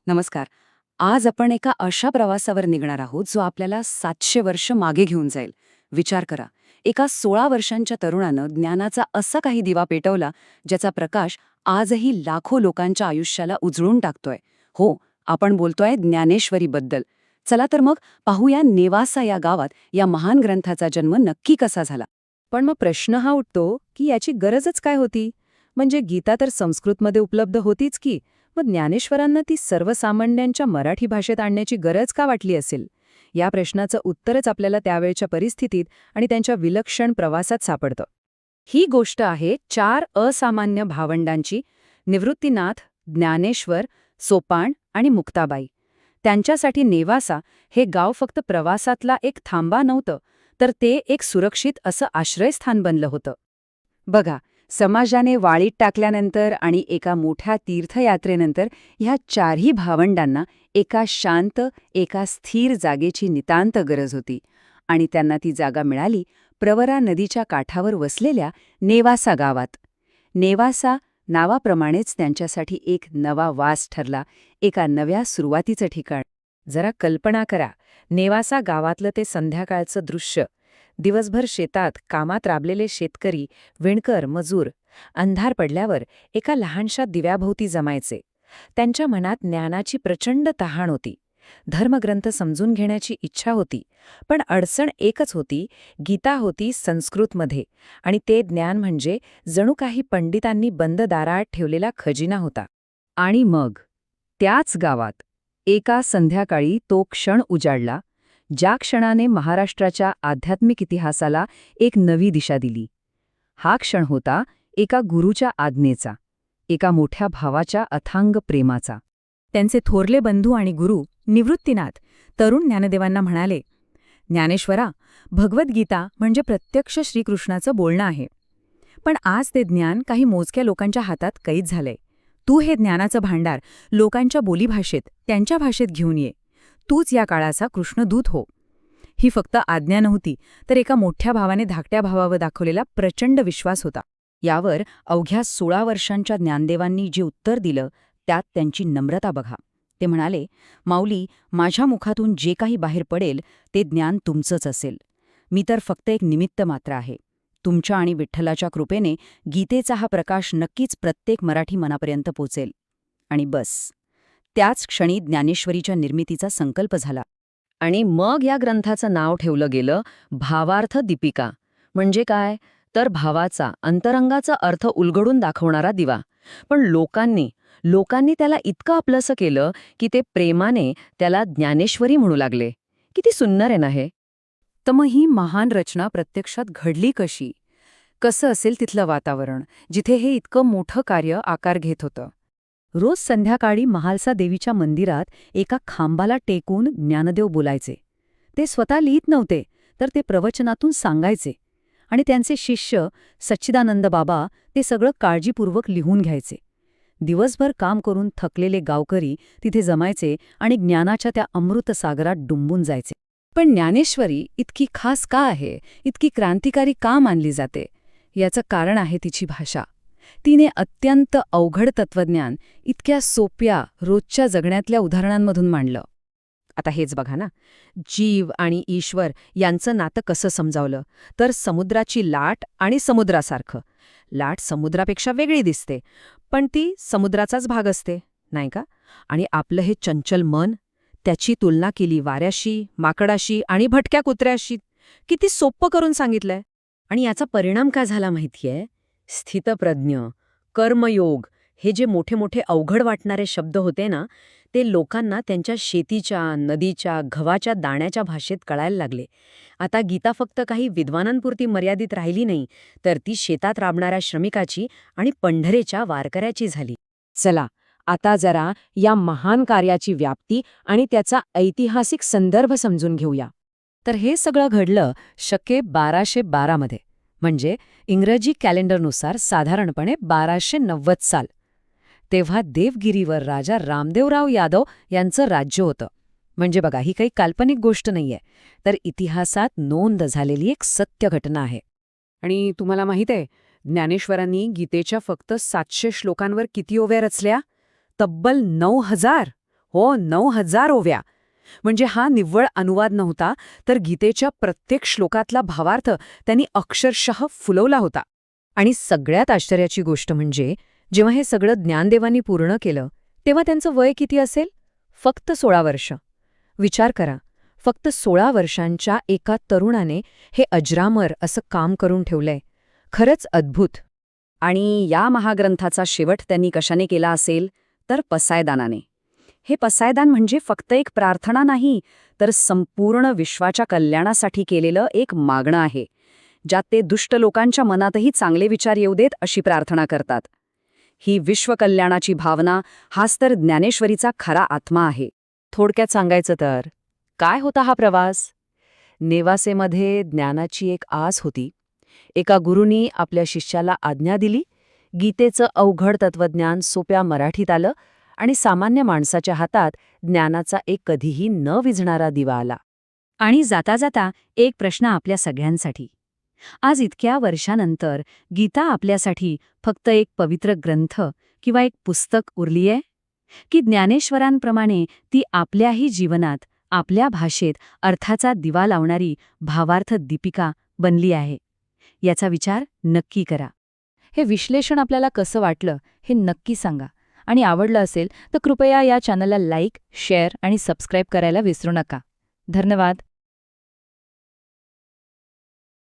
नमस्कार. आज आपण एका अशा प्रवासावर निघणार आहोत जो आपल्याला 700 वर्ष मागे घेऊन जाईल. विचार करा, एका 16 वर्षांच्या तरुणानं ज्ञानाचा असा काही दिवा पेटवला ज्याचा प्रकाश आजही लाखो लोकांच्या आयुष्याला उजळून टाकतोय. हो, आपण बोलतोय ज्ञानेश्वरीबद्दल. चला तर मग पाहूया नेवासा या गावात या महान ग्रंथाचा जन्म नक्की कसा झाला. पण मग प्रश्न हा उठतो की याची गरजच काय होती? म्हणजे गीता तर संस्कृतमध्ये उपलब्ध होतीच की, मग ज्ञानेश्वरांना ती सर्वसामान्यांच्या मराठी भाषेत आणण्याची गरज का वाटली असेल? या प्रश्नाचं उत्तरच आपल्याला त्यावेळच्या परिस्थितीत आणि त्यांच्या विलक्षण प्रवासात सापडतं. ही गोष्ट आहे 4 असामान्य भावंडांची, निवृत्तीनाथ, ज्ञानेश्वर, सोपान आणि मुक्ताबाई. त्यांच्यासाठी नेवासा हे गाव फक्त प्रवासातला एक थांबा नव्हतं, तर ते एक सुरक्षित असं आश्रयस्थान बनलं होतं. बघा, समाजाने वाळीत टाकल्यानंतर आणि एका मोठ्या तीर्थयात्रेनंतर ह्या 4ही भावंडांना एका शांत, एका स्थिर जागेची नितांत गरज होती. आणि त्यांना ती जागा मिळाली प्रवरा नदीच्या काठावर वसलेल्या नेवासा गावात. नेवासा नावाप्रमाणेच त्यांच्यासाठी एक नवा वास ठरला, एका नव्या सुरुवातीचं ठिकाण. जरा कल्पना करा, नेवासा गावातलं ते संध्याकाळचं दृश्य. दिवसभर शेतात कामात राबलेले शेतकरी, विणकर, मजूर अंधार पडल्यावर एका लहानशा दिव्याभोवती जमायचे. त्यांच्या मनात ज्ञानाची प्रचंड तहान होती, धर्मग्रंथ समजून घेण्याची इच्छा होती. पण अडचण एकच होती, गीता होती संस्कृतमध्ये, आणि ते ज्ञान म्हणजे जणू काही पंडितांनी बंद दारात ठेवलेला खजिना होता. आणि मग त्याच गावात एका संध्याकाळी तो क्षण उजाडला, ज्या क्षणाने महाराष्ट्राच्या आध्यात्मिक इतिहासाला एक नवी दिशा दिली. हा क्षण होता एका गुरूच्या आज्ञेचा, एका मोठ्या भावाच्या अथांग प्रेमाचा. त्यांचे थोरले बंधू आणि गुरु निवृत्तीनाथ तरुण ज्ञानदेवांना म्हणाले, ज्ञानेश्वरा, भगवद्गीता म्हणजे प्रत्यक्ष श्रीकृष्णाचं बोलणं आहे. पण आज ते ज्ञान काही मोजक्या लोकांच्या हातात कैद झालंय. तू हे ज्ञानाचं भांडार लोकांच्या बोलीभाषेत, त्यांच्या भाषेत घेऊन ये. तूच या काळाचा कृष्णदूत हो. ही फक्त आज्ञा नव्हती, तर एका मोठ्या भावाने धाकट्या भावावर दाखवलेला प्रचंड विश्वास होता. यावर अवघ्या 16 वर्षांच्या ज्ञानदेवांनी जे उत्तर दिलं त्यात त्यांची नम्रता बघा. ते म्हणाले, माऊली, माझ्या मुखातून जे काही बाहेर पडेल ते ज्ञान तुमचंच असेल. मी तर फक्त एक निमित्त मात्र आहे. तुमच्या आणि विठ्ठलाच्या कृपेने गीतेचा हा प्रकाश नक्कीच प्रत्येक मराठी मनापर्यंत पोचेल. आणि बस, त्याच क्षणी ज्ञानेश्वरीच्या निर्मितीचा संकल्प झाला. आणि मग या ग्रंथाचं नाव ठेवलं गेलं भावार्थ दीपिका. म्हणजे काय? तर भावाचा, अंतरंगाचा अर्थ उलगडून दाखवणारा दिवा. पण लोकांनी त्याला इतकं आपलंसं केलं की ते प्रेमाने त्याला ज्ञानेश्वरी म्हणू लागले. किती सुंदर आहे ना हे? तर मग ही महान रचना प्रत्यक्षात घडली कशी? कसं असेल तिथलं वातावरण, जिथे हे इतकं मोठं कार्य आकार घेत होतं? रोज संध्याकाळी महालसा देवीच्या मंदिरात एका खांबाला टेकून ज्ञानदेव बोलायचे. ते स्वतः लिहित नव्हते, तर ते प्रवचनातून सांगायचे. आणि त्यांचे शिष्य सच्चिदानंद बाबा ते सगळं काळजीपूर्वक लिहून घ्यायचे. दिवसभर काम करून थकलेले गावकरी तिथे जमायचे आणि ज्ञानाच्या त्या अमृत सागरात डुंबून जायचे. पण ज्ञानेश्वरी इतकी खास का आहे, इतकी क्रांतिकारी का मानली जाते? याचं कारण आहे तिची भाषा. तिने अत्यंत अवघड तत्वज्ञान इतक्या सोप्या, रोजच्या जगण्यातल्या उदाहरणांमधून मांडलं. आता हेच बघा ना, जीव आणि ईश्वर यांचं नातं कसं समजावलं? तर समुद्राची लाट आणि समुद्रासारखं. लाट समुद्रापेक्षा वेगळी दिसते, पण ती समुद्राचाच भाग असते, नाही का? आणि आपलं हे चंचल मन, त्याची तुलना केली वाऱ्याशी, माकडाशी आणि भटक्या कुत्र्याशी. किती सोप्पं करून सांगितलंय. आणि याचा परिणाम काय झाला माहितीये? स्थितप्रज्ञ, कर्मयोग हे जे मोठे मोठे अवघड वाटणारे शब्द होते ना, ते लोकांना त्यांच्या शेतीच्या, नदीच्या, गव्हाच्या दाण्याच्या भाषेत कळायला लागले. आता गीता फक्त काही विद्वानांपुरती मर्यादित राहिली नाही, तर ती शेतात राबणाऱ्या श्रमिकाची आणि पंढरेच्या वारकऱ्याची झाली. चला, आता जरा या महान कार्याची व्याप्ती आणि त्याचा ऐतिहासिक संदर्भ समजून घेऊया. तर हे सगळं घडलं शके 1212 मध्ये, म्हणजे इंग्रजी कॅलेंडरनुसार साधारणपणे 1290 साल. तेव्हा देवगिरीवर राजा रामदेवराव यादव यांचं राज्य होतं. म्हणजे बघा, ही काही काल्पनिक गोष्ट नाहीये, तर इतिहासात नोंद झालेली एक सत्य घटना आहे. आणि तुम्हाला माहित आहे, ज्ञानेश्वरांनी गीतेच्या फक्त 700 श्लोकांवर किती ओव्या रचल्या? तब्बल 9000. हो, 9,000 ओव्या. म्हणजे हा निव्वळ अनुवाद नव्हता, तर गीतेच्या प्रत्येक श्लोकातला भावार्थ त्यांनी अक्षरशः फुलवला होता. आणि सगळ्यात आश्चर्याची गोष्ट म्हणजे जेव्हा हे सगळं ज्ञानदेवांनी पूर्ण केलं तेव्हा त्यांचं वय किती असेल? फक्त 16 वर्ष. विचार करा, फक्त 16 वर्षांच्या एका तरुणाने हे अजरामर असं काम करून ठेवलंय. खरंच अद्भुत. आणि या महाग्रंथाचा शेवट त्यांनी कशाने केला असेल तर पसायदानाने. हे पसायदान म्हणजे फक्त एक प्रार्थना नाही, तर संपूर्ण विश्वाच्या कल्याणासाठी केलेलं एक मागणं आहे, ज्यात ते दुष्ट लोकांच्या मनातही चांगले विचार येऊ देत अशी प्रार्थना करतात. ही विश्वकल्याणाची भावना, हाच तर ज्ञानेश्वरीचा खरा आत्मा आहे. थोडक्यात सांगायचं तर काय होता हा प्रवास? नेवासेमध्ये ज्ञानाची एक आस होती. एका गुरूंनी आपल्या शिष्याला आज्ञा दिली, गीतेचं अवघड तत्वज्ञान सोप्या मराठीत आलं आणि सामान्य माणसाच्या हातात ज्ञानाचा एक कधीही न विझणारा दिवा आला. आणि जाता जाता एक प्रश्न आपल्या सगळ्यांसाठी. आज इतक्या वर्षानंतर गीता आपल्यासाठी फक्त एक पवित्र ग्रंथ किंवा एक पुस्तक उरलीये? की ज्ञानेश्वरांप्रमाणे ती आपल्याही जीवनात, आपल्या भाषेत अर्थाचा दिवा लावणारी भावार्थ दीपिका बनली आहे? याचा विचार नक्की करा. हे विश्लेषण आपल्याला कसं वाटलं हे नक्की सांगा. आणि आवडलं असेल तर कृपया या चॅनलला लाईक, शेअर आणि सबस्क्राईब करायला विसरू नका. धन्यवाद.